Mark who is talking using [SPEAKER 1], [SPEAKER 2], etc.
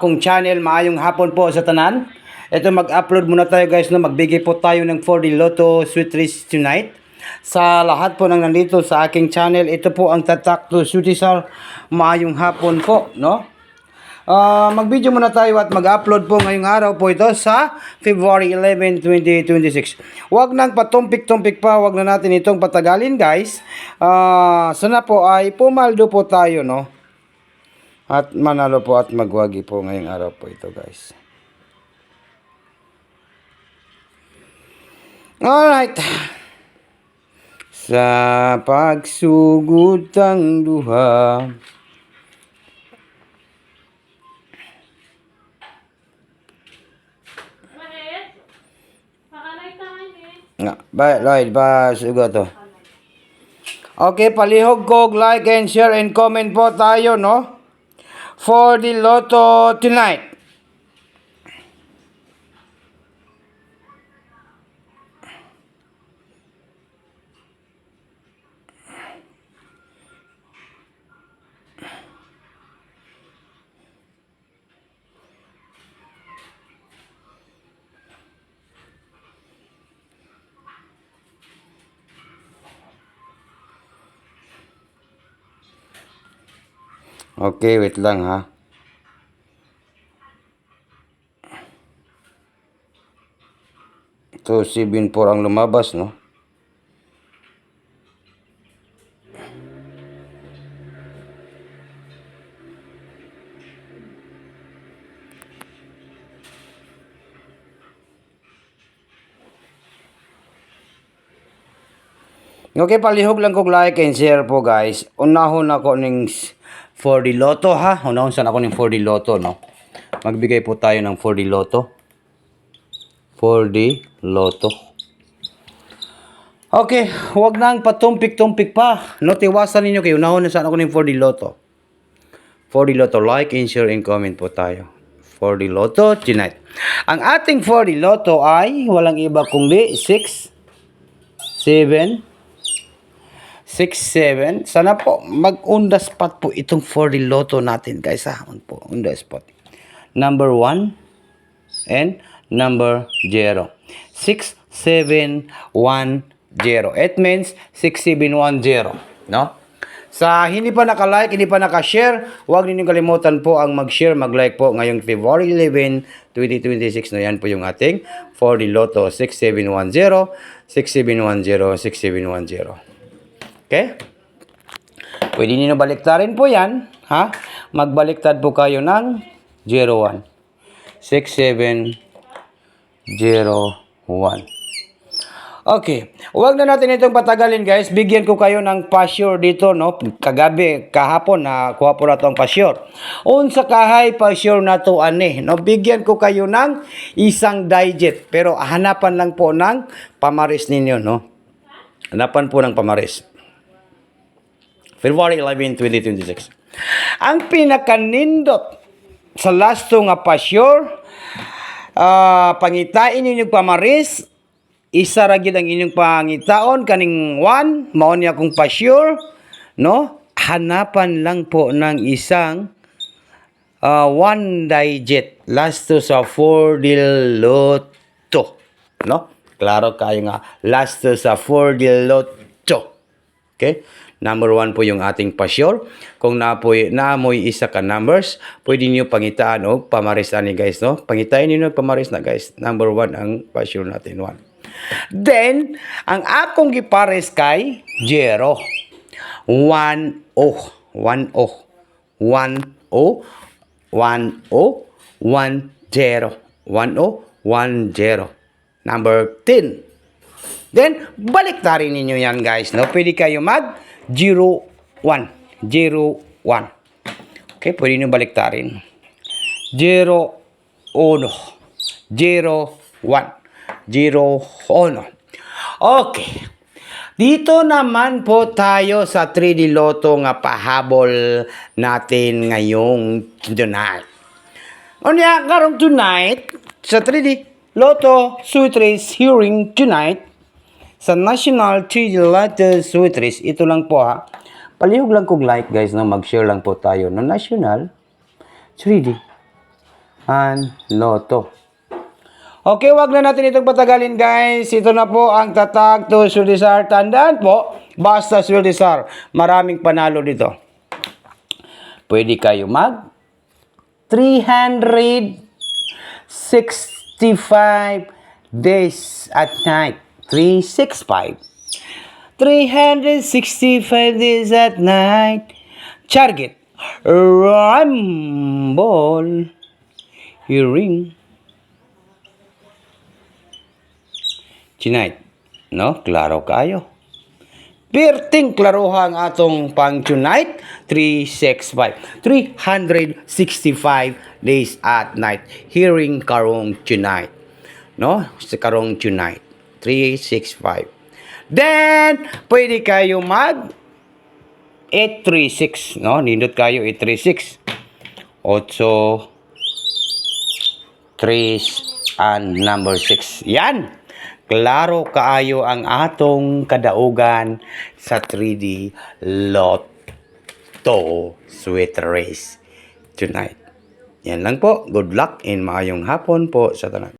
[SPEAKER 1] akong channel. Maayong hapon po sa tanan. Ito mag-upload muna tayo guys, no? Magbigay po tayo ng 4D Lotto Sweet Treats tonight. Sa lahat po nang nandito sa aking channel, ito po ang tatak to Sweetisar. Maayong hapon po, no? Mag-video muna tayo at mag-upload po ngayong araw po ito sa February 11, 2026. Huwag nang patumpik-tumpik pa, huwag na natin itong patagalin guys. Sana po ay pumaldo po tayo, no? At manalo po at magwagi po ngayong araw po ito guys. Alright. Sa pagsugod ang duha, ba sugo to. Okay, palihog ko, like and share and comment po tayo, no? For the Lotto tonight. Okay, wait lang ha. Ito, 7-4 ang lumabas, no? Okay, palihog lang kong like and share po guys. Unahon ako ng 4D Lotto ha. Unahon sana ako ng 4D Lotto, no? Magbigay po tayo ng 4D Lotto. 4D Lotto. Okay, huwag nang patumpik-tumpik pa. No, tiwasan ninyo kayo. Unahon na sana ako ng 4D Lotto. 4D Lotto, like and share and comment po tayo. 4D Lotto tonight. Ang ating 4D Lotto ay walang iba kundi 6, 7, 6, 7. Sana po mag-on the spot po itong 4D Lotto natin guys ha. Po, on the spot. Number 1 and number 0. 6, 7, 1, 0. It means 6710. No? Sa hindi pa naka-like, hindi pa naka-share, huwag ninyong kalimutan po ang mag-share, mag-like po ngayong February 11, 2026. No, yan po yung ating 4D Lotto 6710, 6710, 6710. Okay? Pwede nyo baliktarin po yan. Ha? Magbaliktad po kayo ng 01. 6701. Okay. Huwag na natin itong patagalin guys. Bigyan ko kayo ng pa-sure dito, no? Kagabi, kahapon, kuha po na itong pa-sure. Unsa kahay pa-sure na to ani, no? Bigyan ko kayo ng isang digit. Pero hanapan lang po ng pamaris ninyo, no? Hanapan po ng pamaris. February 11, 2026. Ang pinakanindot sa lasto nga pa-sure, pangitain ninyong pamaris, isa ra gyud ang inyong pangitaon kaning 1, mao niya kung pa-sure, no? Hanapan lang po ng isang 1 digit lasto sa 4D Lotto, no? Klaro kayo nga, lasto sa 4D Lotto. Okay? Number 1 po yung ating pa-sure. Kung naamoy isa ka numbers, pwede niyo pangitaan o pamarisan ni guys, no? Pangitain niyo pamaris na guys. Number 1 ang pa-sure natin, 1. Then, ang akong gipares kay 0. 1 o 1 o 1 o 1 o 1 0. 1 o 1 0. Number 10. Then, baliktarin ninyo yan guys, no? Pwede kayo mag 0, 1. 0, 1. Okay, pwede nyo baliktarin. 0, 1. 0, 1. 0, 1. Okay. Dito naman po tayo sa 3D Lotto nga pahabol natin ngayong tonight. Unya, karong tonight, sa 3D Lotto Sweet Treats hearing tonight, sa National 3D Lotto Sweet Treats, ito lang po ha. Palihog lang kong like guys, no? Mag-share lang po tayo. No, National 3D ang loto. Okay, wag na natin itong patagalin guys. Ito na po ang tatak to Sulisar. Tandaan po, basta Sulisar. Maraming panalo dito. Pwede kayo mag 365 days at night. 365. 365 days at night. Target. Rumble. Hearing. Tonight. No? Klaro kayo. Perting klaroha ang atong pang tonight. 365. 365 days at night. Hearing karong tonight. No? Sa karong tonight. 365. Then, pwede kayo mag 836. No? Nindot kayo 836. 8, 3, and number 6. Yan. Klaro kaayo ang atong kadaugan sa 3D Lotto Sweet Race tonight. Yan lang po. Good luck and maayong hapon po sa tanan.